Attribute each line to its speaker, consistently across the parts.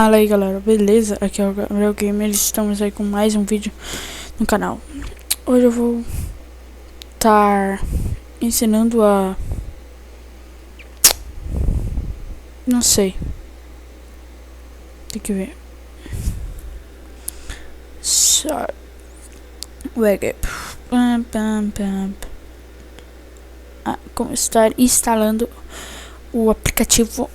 Speaker 1: Fala aí galera, beleza? Aqui é o Gabriel Gamer, estamos aí com mais um vídeo no canal. Hoje eu vou estar ensinando a... não sei. Tem que ver. Como estar instalando o aplicativo.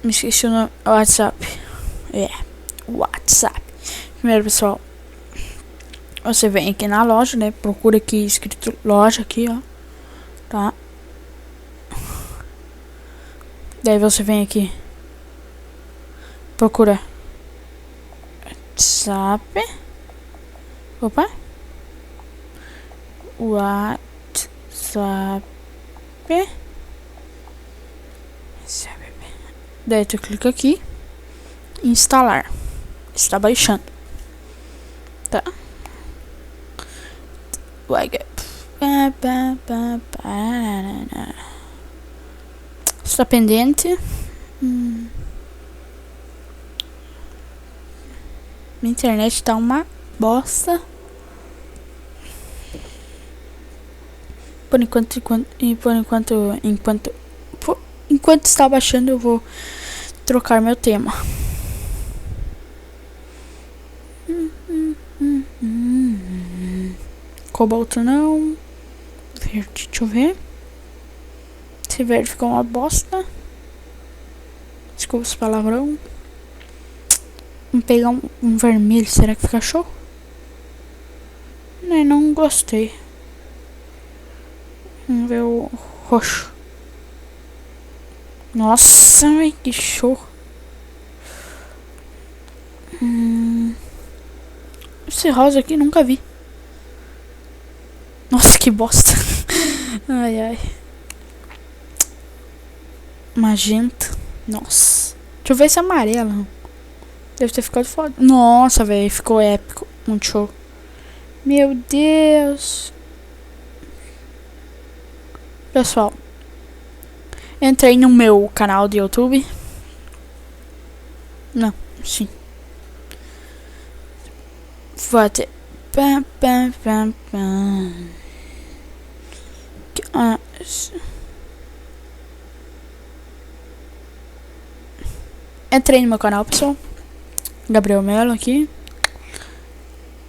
Speaker 1: Me esqueci o nome. WhatsApp. WhatsApp. Primeiro, pessoal, você vem aqui na loja, né? Procura aqui escrito loja aqui, ó. Tá? Daí você vem aqui. Procura WhatsApp. Opa. WhatsApp. Daí tu clica aqui, instalar. Está baixando. Tá? Está pendente. Minha internet tá uma bosta. Enquanto está baixando, eu vou trocar meu tema. Cobalto não. Verde, deixa eu ver. Esse verde ficou uma bosta. Desculpa esse palavrão. Vamos pegar um vermelho, será que fica show? Não gostei. Vamos ver o roxo. Nossa, que show. Esse rosa aqui nunca vi. Nossa, que bosta. Ai. Magenta. Nossa. Deixa eu ver esse amarelo. Deve ter ficado foda. Nossa, velho. Ficou épico. Muito show. Meu Deus. Pessoal, entrei no meu canal de YouTube. Não, sim. Vou até... Entrei no meu canal, pessoal. Gabriel Melo aqui.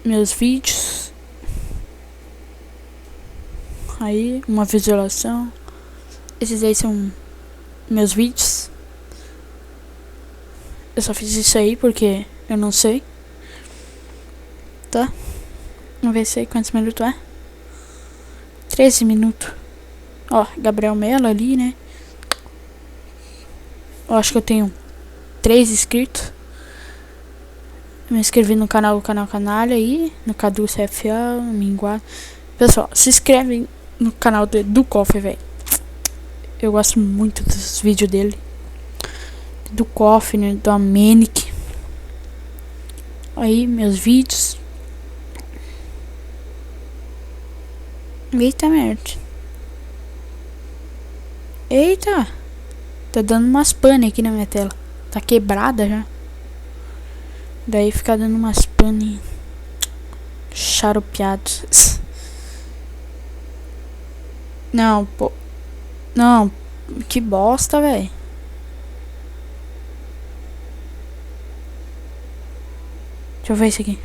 Speaker 1: Meus vídeos. Aí, uma visualização. Esses aí são meus vídeos. Eu só fiz isso aí porque eu não sei. Tá? Vamos ver se aí quantos minutos é. 13 minutos. Ó, Gabriel Melo ali, né? Eu acho que eu tenho 3 inscritos. Me inscrevi no canal Canalha aí. No Cadu CFA, Minguado. Pessoal, se inscreve no canal do Coffee, velho. Eu gosto muito dos vídeos dele. Do Coffee, né? Do Amenic. Aí, meus vídeos. Eita merda. Eita. Tá dando umas pane aqui na minha tela. Tá quebrada já. Daí fica dando umas pane charupeados. Não, pô. Não, que bosta, velho. Deixa eu ver isso aqui.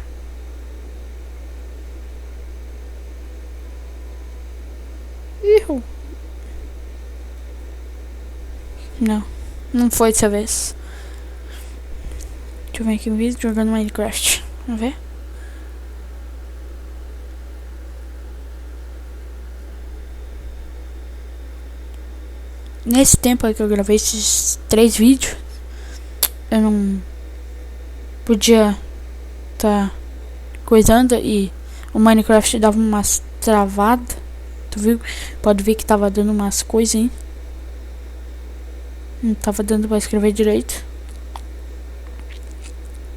Speaker 1: Ihu. Não foi dessa vez. Deixa eu ver aqui um vídeo jogando Minecraft. Vamos ver. Nesse tempo aí que eu gravei esses 3 vídeos, eu não podia tá coisando e o Minecraft dava umas travadas. Tu viu? Pode ver que tava dando umas coisas, hein? Não tava dando pra escrever direito.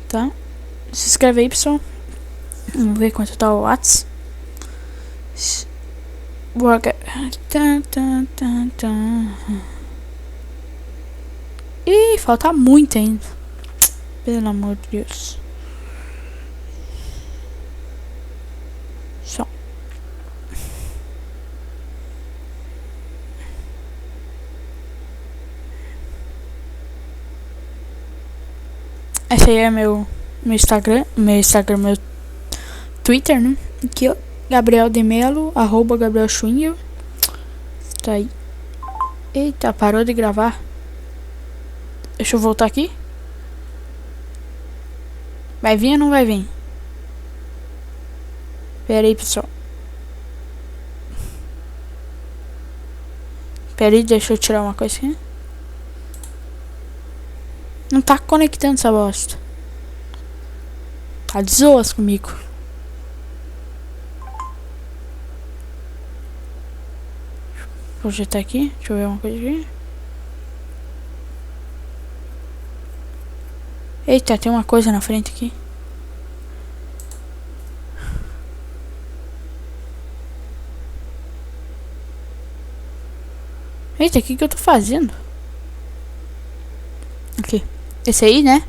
Speaker 1: Tá? Se inscreve aí, pessoal. Vamos ver quanto tá o Whats. Work. Ih, falta muito ainda. Pelo amor de Deus. Só. Esse aí é meu Instagram, meu Twitter, né? Aqui, ó. Gabriel de Melo, @Gabriel Schwingel. Tá aí. Eita, parou de gravar. Deixa eu voltar aqui. Vai vir ou não vai vir? Pera aí, pessoal. Pera aí, deixa eu tirar uma coisa aqui. Não tá conectando essa bosta. Tá de zoas comigo. Projetar aqui. Deixa eu ver uma coisa aqui. Eita, tem uma coisa na frente aqui. Eita, o que eu tô fazendo? Aqui. Esse aí, né?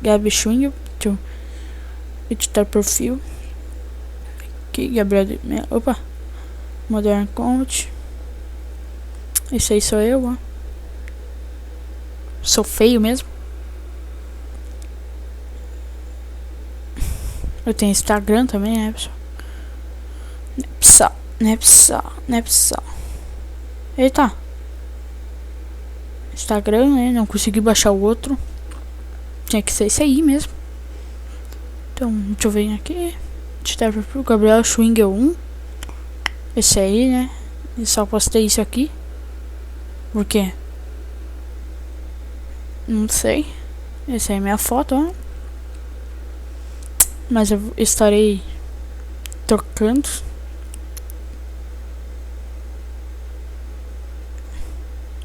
Speaker 1: Gabi Schwingel. Deixa eu editar perfil. Aqui, Gabriel de Melo. Opa. Modern Combat. Esse aí sou eu, ó. Sou feio mesmo. Eu tenho Instagram também, né, pessoal? Não é pessoal. Eita. Instagram, né? Não consegui baixar o outro. Tinha que ser esse aí mesmo. Então, deixa eu ver aqui. Editar pro Gabriel Schwingel 1. Esse aí, né? Eu só postei isso aqui. Por quê? Não sei. Essa aí é minha foto, ó. Mas eu estarei trocando.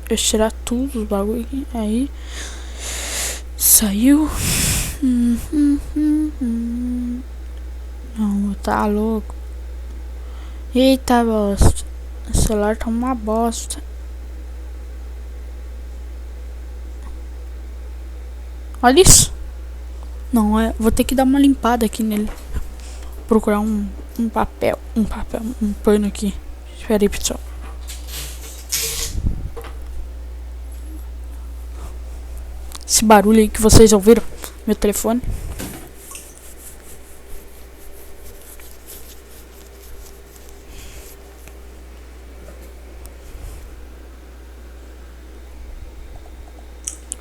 Speaker 1: Deixa eu tirar tudo os bagulho aqui. Aí. Saiu. Não, tá louco. Eita bosta. O celular tá uma bosta. Olha isso. Não, vou ter que dar uma limpada aqui nele. Procurar um papel. Um pano aqui. Espera aí, pessoal. Esse barulho aí que vocês ouviram. Meu telefone.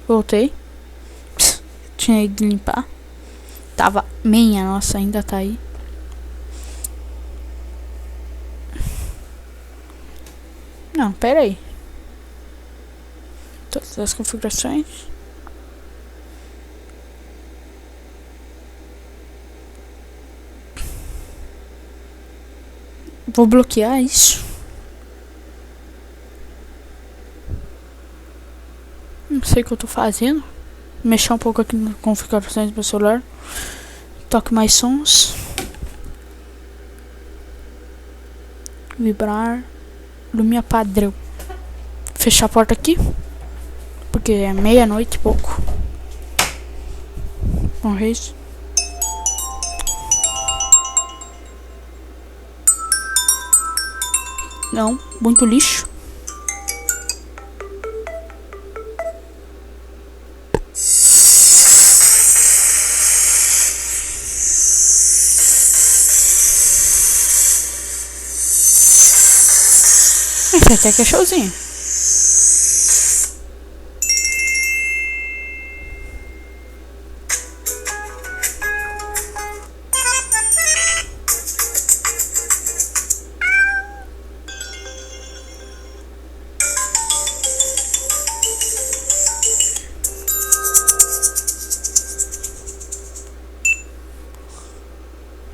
Speaker 1: Voltei. Tinha ido limpar. Tava meia, nossa, ainda tá aí. Não, pera aí. Todas as configurações. Vou bloquear isso. Não sei o que eu tô fazendo. Mexer um pouco aqui nas configurações do meu celular. Toque mais sons. Vibrar. Lumia padrão. Fechar a porta aqui. Porque é meia-noite e pouco. Vamos ver isso. Não, muito lixo. Esse até que é showzinho.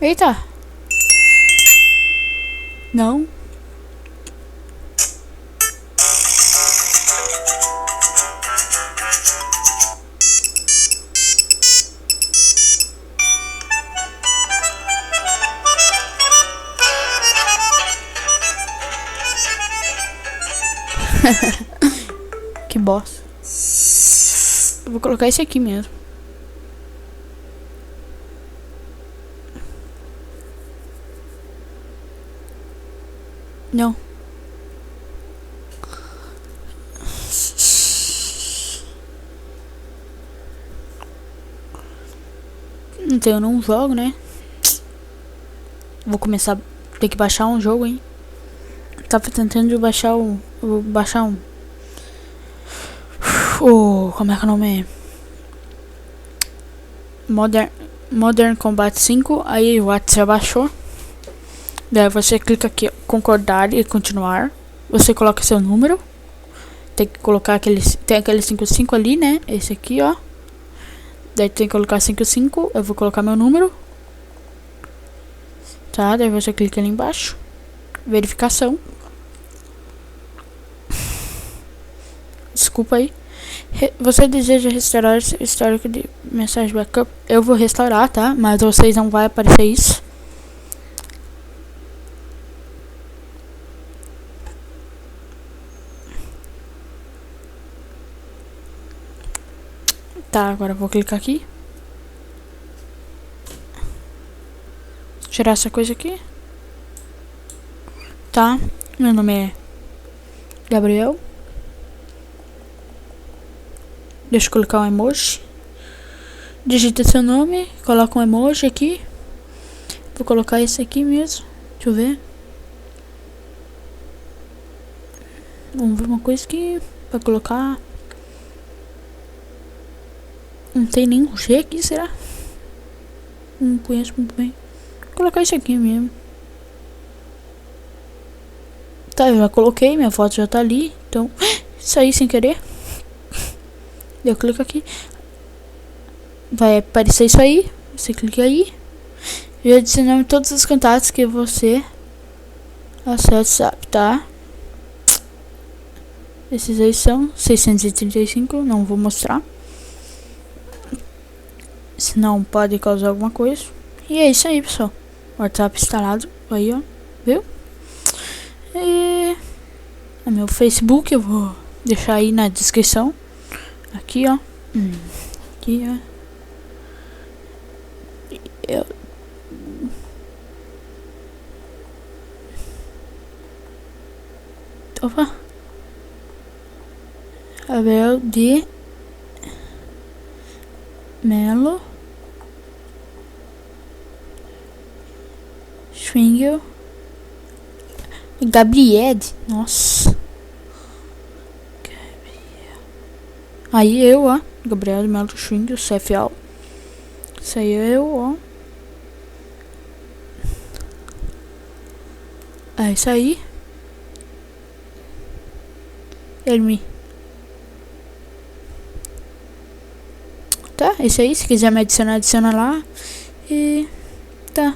Speaker 1: Eita. Não. Que bosta. Eu vou colocar esse aqui mesmo. Não. Então eu não jogo, né? Vou começar. Tem que baixar um jogo, hein? Tava tentando baixar o. Vou baixar um. Como é que é o nome? Modern Combat 5. Aí o WhatsApp baixou. Daí você clica aqui, concordar e continuar. Você coloca seu número. Tem que colocar tem aquele 55 ali, né? Esse aqui, ó. Daí tem que colocar 55. Eu vou colocar meu número. Tá, daí você clica ali embaixo. Verificação. Desculpa aí. Você deseja restaurar esse histórico de mensagem backup? Eu vou restaurar, tá? Mas vocês não vai aparecer isso. Tá, agora eu vou clicar aqui. Tirar essa coisa aqui. Tá, meu nome é Gabriel. Deixa eu colocar um emoji. Digita seu nome, coloca um emoji aqui. Vou colocar esse aqui mesmo. Deixa eu ver. Vamos ver uma coisa aqui pra colocar. Não tem nenhum G aqui, será? Não conheço muito bem. Vou colocar isso aqui mesmo. Tá, eu já coloquei, minha foto já tá ali. Então, saí sem querer. Eu clico aqui. Vai aparecer isso aí. Você clica aí. E adicionar todos os contatos que você acessa, tá? Esses aí são 635. Não vou mostrar. Senão pode causar alguma coisa. E é isso aí, pessoal. WhatsApp instalado. Aí, ó. Viu? E é meu Facebook. Eu vou deixar aí na descrição. Aqui, ó. Aqui, ó. Opa. Abel de Melo Schwingel Gabriel. Nossa. Aí eu, ó. Gabriel de Melo Schwingel, CFL. Isso aí eu, ó. É isso aí. Tá, é isso aí. Se quiser me adicionar, adiciona lá. E tá.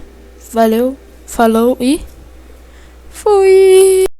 Speaker 1: Valeu, falou e fui.